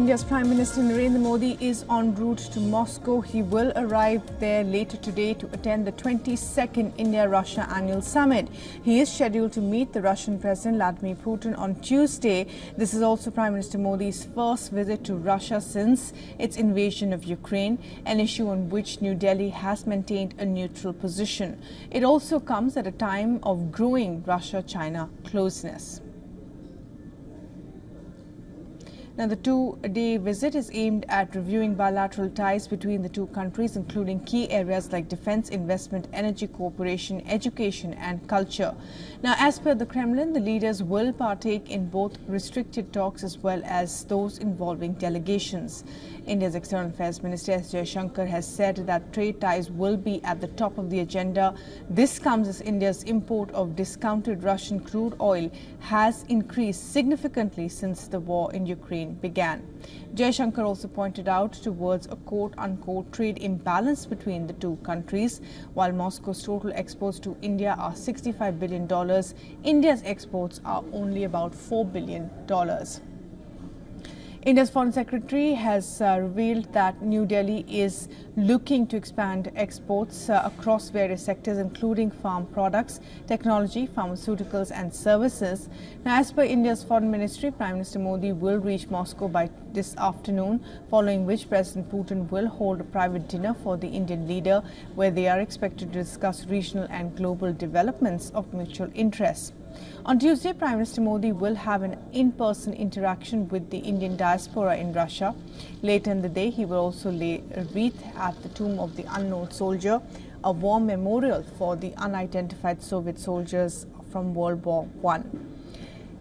India's Prime Minister Narendra Modi is en route to Moscow. He will arrive there later today to attend the 22nd India-Russia Annual Summit. He is scheduled to meet the Russian President Vladimir Putin on Tuesday. This is also Prime Minister Modi's first visit to Russia since its invasion of Ukraine, an issue on which New Delhi has maintained a neutral position. It also comes at a time of growing Russia-China closeness. Now, the two-day visit is aimed at reviewing bilateral ties between the two countries, including key areas like defense, investment, energy cooperation, education and culture. Now, as per the Kremlin, the leaders will partake in both restricted talks as well as those involving delegations. India's External Affairs Minister S. Jaishankar has said that trade ties will be at the top of the agenda. This comes as India's import of discounted Russian crude oil has increased significantly since the war in Ukraine began. Jaishankar also pointed out towards a quote-unquote trade imbalance between the two countries. While Moscow's total exports to India are $65 billion, India's exports are only about $4 billion. India's Foreign Secretary has revealed that New Delhi is looking to expand exports across various sectors, including farm products, technology, pharmaceuticals and services. Now, as per India's Foreign Ministry, Prime Minister Modi will reach Moscow by this afternoon, following which President Putin will hold a private dinner for the Indian leader, where they are expected to discuss regional and global developments of mutual interest. On Tuesday, Prime Minister Modi will have an in-person interaction with the Indian diaspora in Russia. Later in the day, he will also lay a wreath at the tomb of the unknown soldier, a war memorial for the unidentified Soviet soldiers from World War I.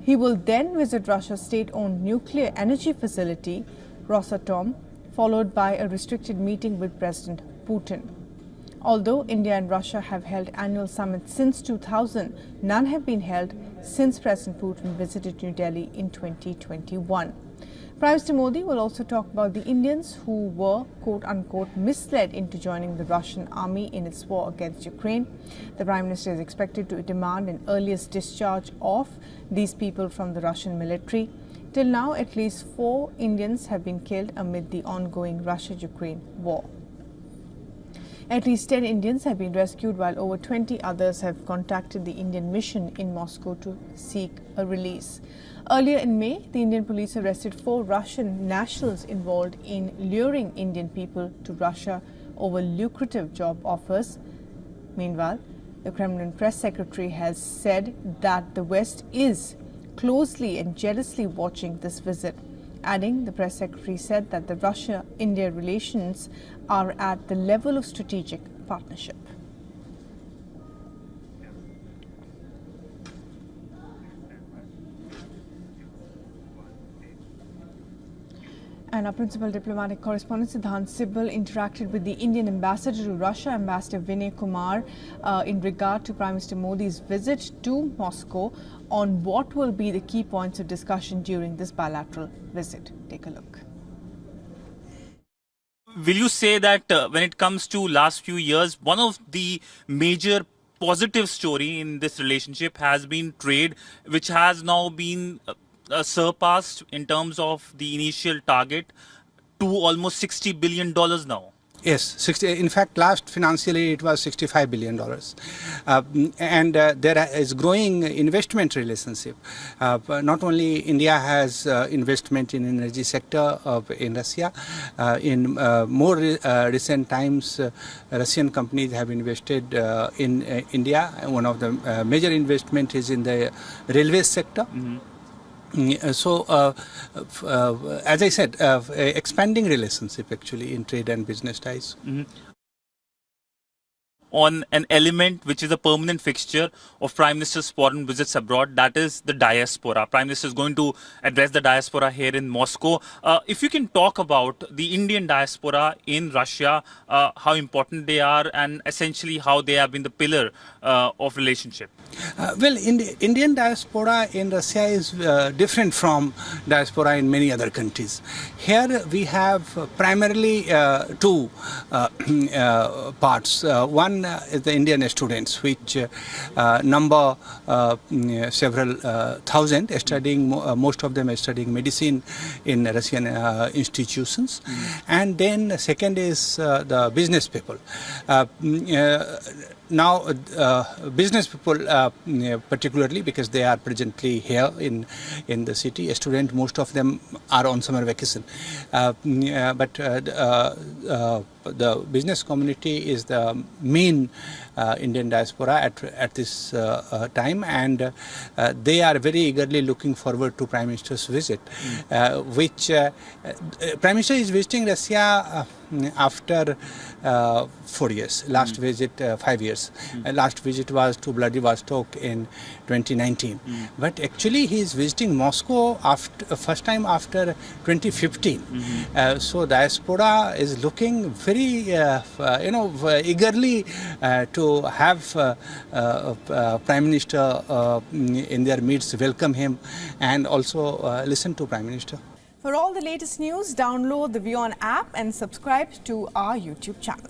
He will then visit Russia's state-owned nuclear energy facility, Rosatom, followed by a restricted meeting with President Putin. Although India and Russia have held annual summits since 2000, none have been held since President Putin visited New Delhi in 2021. Prime Minister Modi will also talk about the Indians who were quote-unquote misled into joining the Russian army in its war against Ukraine. The Prime Minister is expected to demand an earliest discharge of these people from the Russian military. Till now, at least 4 Indians have been killed amid the ongoing Russia-Ukraine war. At least 10 Indians have been rescued, while over 20 others have contacted the Indian mission in Moscow to seek a release. Earlier in May, the Indian police arrested 4 Russian nationals involved in luring Indian people to Russia over lucrative job offers. Meanwhile, the Kremlin press secretary has said that the West is closely and jealously watching this visit. Adding, the press secretary said that the Russia-India relations are at the level of strategic partnership. And our principal diplomatic correspondent Siddhant Sibal interacted with the Indian ambassador to Russia, Ambassador Vinay Kumar, in regard to Prime Minister Modi's visit to Moscow on what will be the key points of discussion during this bilateral visit. Take a look. Will you say that when it comes to last few years, one of the major positive story in this relationship has been trade, which has now been surpassed in terms of the initial target to almost $60 billion now? Yes, 60. In fact, last financial year it was $65 billion, and there is growing investment relationship. Not only India has investment in energy sector in Russia. In more recent times, Russian companies have invested in India. One of the major investment is in the railway sector. Mm-hmm. So, as I said, expanding relationship actually in trade and business ties. Mm-hmm. On an element which is a permanent fixture of Prime Minister's foreign visits abroad, that is the diaspora. Prime Minister is going to address the diaspora here in Moscow. If you can talk about the Indian diaspora in Russia, how important they are and essentially how they have been the pillar of relationship. Well, Indian diaspora in Russia is different from diaspora in many other countries. Here we have primarily two parts. One One is the Indian students, which number several thousand, studying, most of them are studying medicine in Russian institutions. And then second is the business people. Now, business people, particularly because they are presently here in the city, a student, most of them are on summer vacation. But the business community is the main Indian diaspora at this time, and they are very eagerly looking forward to Prime Minister's visit, which Prime Minister is visiting Russia after 4 years. Last visit 5 years. Last visit was to Vladivostok in 2019. But actually he is visiting Moscow after first time after 2015. So diaspora is looking very eagerly to have Prime Minister in their midst, welcome him, and also listen to Prime Minister. For all the latest news, download the WION app and subscribe to our YouTube channel.